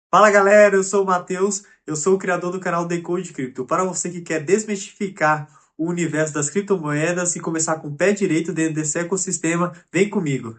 Fala galera, eu sou o Matheus, eu sou o criador do canal Decode Cripto. Para você que quer desmistificar o universo das criptomoedas e começar com o pé direito dentro desse ecossistema, vem comigo.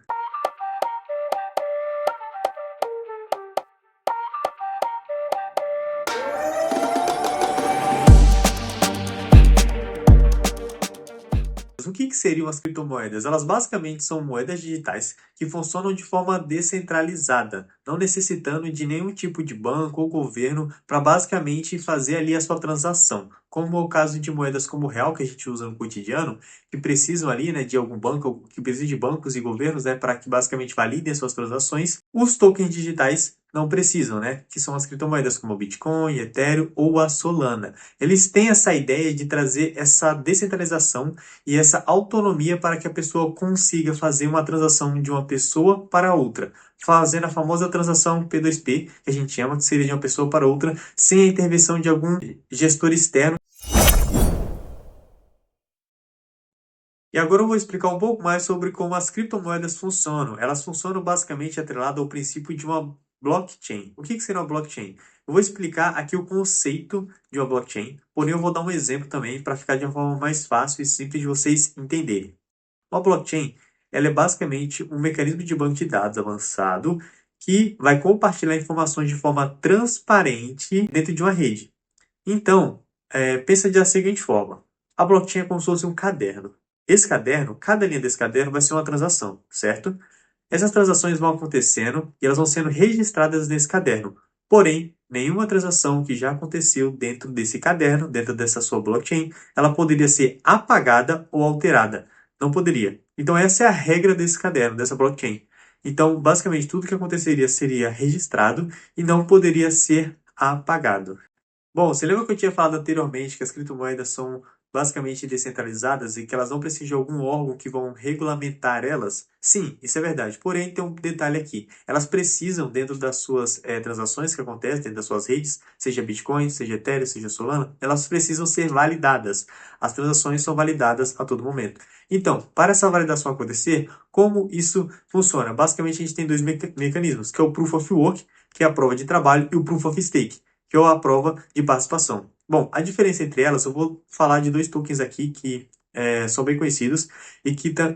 O que seriam as criptomoedas? Elas basicamente são moedas digitais que funcionam de forma descentralizada, não necessitando de nenhum tipo de banco ou governo para basicamente fazer ali a sua transação. Como é o caso de moedas como o real que a gente usa no cotidiano, que precisam ali, né, de algum banco, que precisam de bancos e governos, né, para que basicamente validem as suas transações. Os tokens digitais não precisam, né, que são as criptomoedas como o Bitcoin, Ethereum ou a Solana. Eles têm essa ideia de trazer essa descentralização e essa autonomia para que a pessoa consiga fazer uma transação de uma pessoa para outra, fazendo a famosa transação P2P, que a gente chama, que seria de uma pessoa para outra, sem a intervenção de algum gestor externo. E agora eu vou explicar um pouco mais sobre como as criptomoedas funcionam. Elas funcionam basicamente atreladas ao princípio de uma blockchain. O que seria uma blockchain? Eu vou explicar aqui o conceito de uma blockchain, porém eu vou dar um exemplo também para ficar de uma forma mais fácil e simples de vocês entenderem. Uma blockchain, ela é basicamente um mecanismo de banco de dados avançado que vai compartilhar informações de forma transparente dentro de uma rede. Então, pensa da seguinte forma: a blockchain é como se fosse um caderno. Esse caderno, cada linha desse caderno vai ser uma transação, certo? Essas transações vão acontecendo e elas vão sendo registradas nesse caderno. Porém, nenhuma transação que já aconteceu dentro desse caderno, dentro dessa sua blockchain, ela poderia ser apagada ou alterada. Não poderia. Então, essa é a regra desse caderno, dessa blockchain. Então, basicamente, tudo que aconteceria seria registrado e não poderia ser apagado. Bom, você lembra que eu tinha falado anteriormente que as criptomoedas são basicamente descentralizadas e que elas não precisam de algum órgão que vão regulamentar elas? Sim, isso é verdade. Porém, tem um detalhe aqui. Elas precisam, dentro das suas transações que acontecem, dentro das suas redes, seja Bitcoin, seja Ethereum, seja Solana, elas precisam ser validadas. As transações são validadas a todo momento. Então, para essa validação acontecer, como isso funciona? Basicamente, a gente tem dois mecanismos, que é o Proof of Work, que é a prova de trabalho, e o Proof of Stake, que é a prova de participação. Bom, a diferença entre elas, eu vou falar de dois tokens aqui que são bem conhecidos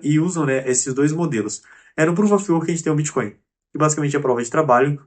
e usam, né, esses dois modelos. No Proof of Work a gente tem o Bitcoin, que basicamente é a prova de trabalho,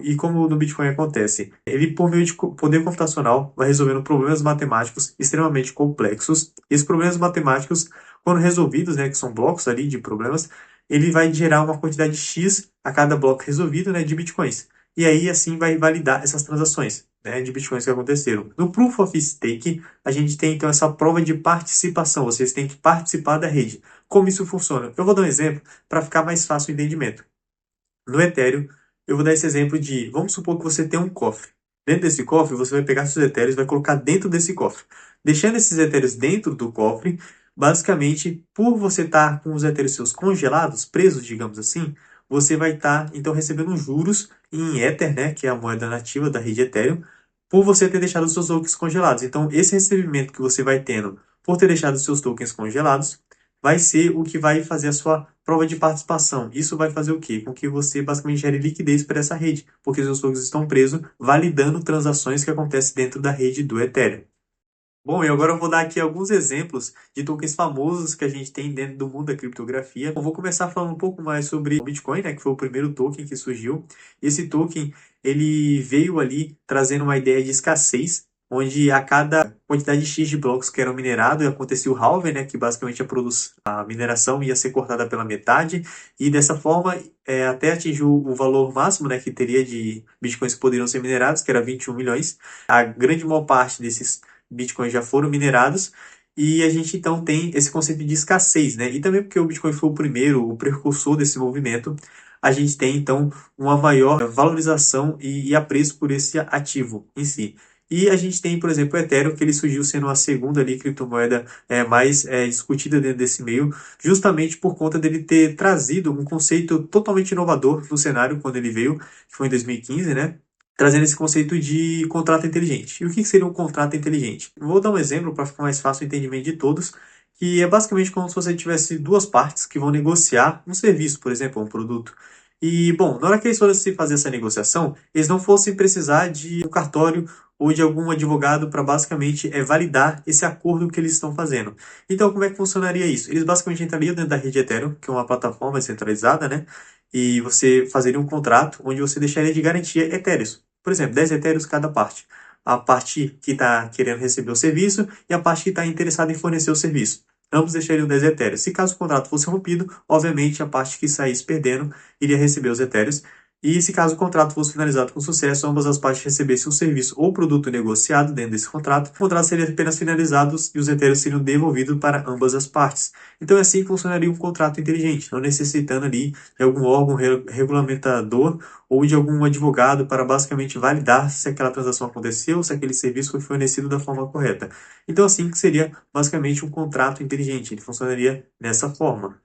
e como no Bitcoin acontece, ele por meio de poder computacional vai resolvendo problemas matemáticos extremamente complexos. Esses problemas matemáticos, quando resolvidos, né, que são blocos ali de problemas, ele vai gerar uma quantidade X a cada bloco resolvido, né, de Bitcoins. E aí, assim, vai validar essas transações, né, de bitcoins que aconteceram. No Proof of Stake, a gente tem, então, essa prova de participação. Vocês têm que participar da rede. Como isso funciona? Eu vou dar um exemplo para ficar mais fácil o entendimento. No Ethereum, eu vou dar esse exemplo de, vamos supor que você tem um cofre. Dentro desse cofre, você vai pegar seus Ethereums e vai colocar dentro desse cofre. Deixando esses Ethereums dentro do cofre, basicamente, por você estar com os Ethereums seus congelados, presos, digamos assim, você vai estar, então, recebendo juros em Ether, né, que é a moeda nativa da rede Ethereum, por você ter deixado os seus tokens congelados. Então, esse recebimento que você vai tendo por ter deixado os seus tokens congelados, vai ser o que vai fazer a sua prova de participação. Isso vai fazer o quê? Com que você basicamente gere liquidez para essa rede, porque seus tokens estão presos, validando transações que acontecem dentro da rede do Ethereum. Bom, e agora eu vou dar aqui alguns exemplos de tokens famosos que a gente tem dentro do mundo da criptografia. Eu vou começar falando um pouco mais sobre o Bitcoin, né, que foi o primeiro token que surgiu. Esse token, ele veio ali trazendo uma ideia de escassez, onde a cada quantidade X de blocos que eram minerados, acontecia o halving, né, que basicamente a mineração ia ser cortada pela metade, e dessa forma, até atingir o valor máximo, né, que teria de bitcoins que poderiam ser minerados, que era 21 milhões. A grande maior parte desses bitcoins já foram minerados, e a gente então tem esse conceito de escassez, né? E também porque o Bitcoin foi o primeiro, o precursor desse movimento, a gente tem então uma maior valorização e apreço por esse ativo em si. E a gente tem, por exemplo, o Ethereum, que ele surgiu sendo a segunda ali criptomoeda mais discutida dentro desse meio, justamente por conta dele ter trazido um conceito totalmente inovador no cenário quando ele veio, que foi em 2015, né? Trazendo esse conceito de contrato inteligente. E o que seria um contrato inteligente? Vou dar um exemplo para ficar mais fácil o entendimento de todos, que é basicamente como se você tivesse duas partes que vão negociar um serviço, por exemplo, um produto. E, bom, na hora que eles fossem fazer essa negociação, eles não fossem precisar de um cartório ou de algum advogado para basicamente validar esse acordo que eles estão fazendo. Então, como é que funcionaria isso? Eles basicamente entrariam dentro da rede Ethereum, que é uma plataforma centralizada, né? E você fazeria um contrato onde você deixaria de garantia Ethereums. Por exemplo, 10 Ethereums cada parte. A parte que está querendo receber o serviço e a parte que está interessada em fornecer o serviço. Ambos deixariam 10 Ethereums. Se caso o contrato fosse rompido, obviamente a parte que saísse perdendo iria receber os Ethereums. E se caso o contrato fosse finalizado com sucesso, ambas as partes recebessem um serviço ou produto negociado dentro desse contrato, o contrato seria apenas finalizado e os Ethereums seriam devolvidos para ambas as partes. Então é assim que funcionaria um contrato inteligente, não necessitando ali de algum órgão regulamentador ou de algum advogado para basicamente validar se aquela transação aconteceu, se aquele serviço foi fornecido da forma correta. Então assim que seria basicamente um contrato inteligente, ele funcionaria dessa forma.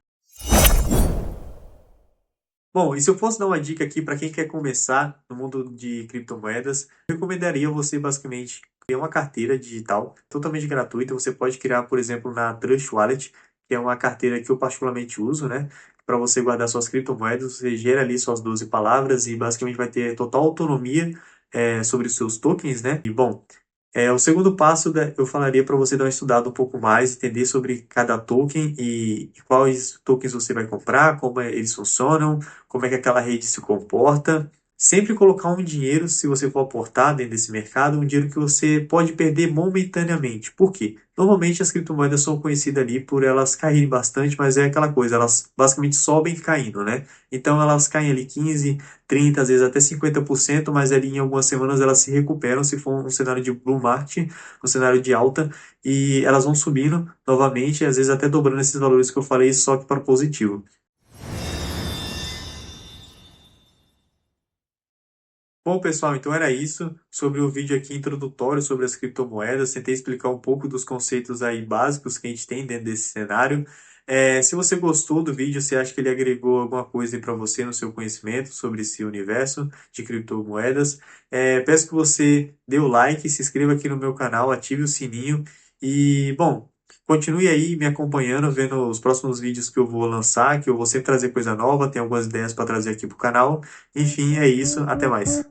Bom, e se eu fosse dar uma dica aqui para quem quer começar no mundo de criptomoedas, eu recomendaria você basicamente criar uma carteira digital totalmente gratuita. Você pode criar, por exemplo, na Trust Wallet, que é uma carteira que eu particularmente uso, né? Para você guardar suas criptomoedas, você gera ali suas 12 palavras e basicamente vai ter total autonomia sobre os seus tokens, né? E bom, o segundo passo, eu falaria para você dar uma estudada um pouco mais, entender sobre cada token e quais tokens você vai comprar, como eles funcionam, como é que aquela rede se comporta. Sempre colocar um dinheiro, se você for aportar dentro desse mercado, um dinheiro que você pode perder momentaneamente. Por quê? Normalmente as criptomoedas são conhecidas ali por elas caírem bastante, mas é aquela coisa, elas basicamente sobem caindo, né? Então elas caem ali 15, 30, às vezes até 50%, mas ali em algumas semanas elas se recuperam se for um cenário de bull market, um cenário de alta, e elas vão subindo novamente, às vezes até dobrando esses valores que eu falei, só que para o positivo. Bom, pessoal, então era isso sobre o vídeo aqui introdutório sobre as criptomoedas. Tentei explicar um pouco dos conceitos aí básicos que a gente tem dentro desse cenário. Se você gostou do vídeo, você acha que ele agregou alguma coisa para você no seu conhecimento sobre esse universo de criptomoedas, peço que você dê o like, se inscreva aqui no meu canal, ative o sininho e, bom, continue aí me acompanhando, vendo os próximos vídeos que eu vou lançar, que eu vou sempre trazer coisa nova, tem algumas ideias para trazer aqui para o canal. Enfim, é isso. Até mais.